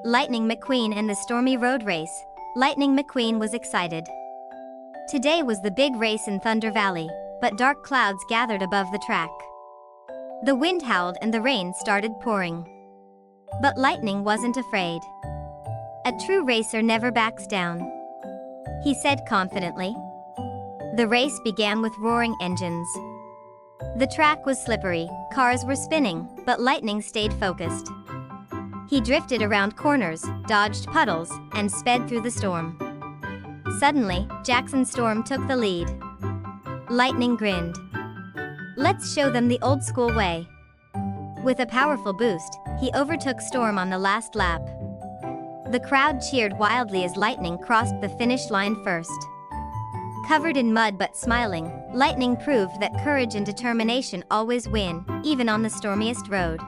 Lightning McQueen and the stormy road race. Lightning McQueen was excited. Today was the big race in Thunder Valley, but dark clouds gathered above the track. The wind howled and the rain started pouring. But Lightning wasn't afraid. A true racer never backs down, he said confidently. The race began with roaring engines. The track was slippery, cars were spinning, but Lightning stayed focused. He drifted around corners, dodged puddles, and sped through the storm. Suddenly, Jackson Storm took the lead. Lightning grinned. "Let's show them the old school way." With a powerful boost, he overtook Storm on the last lap. The crowd cheered wildly as Lightning crossed the finish line first. Covered in mud but smiling, Lightning proved that courage and determination always win, even on the stormiest road.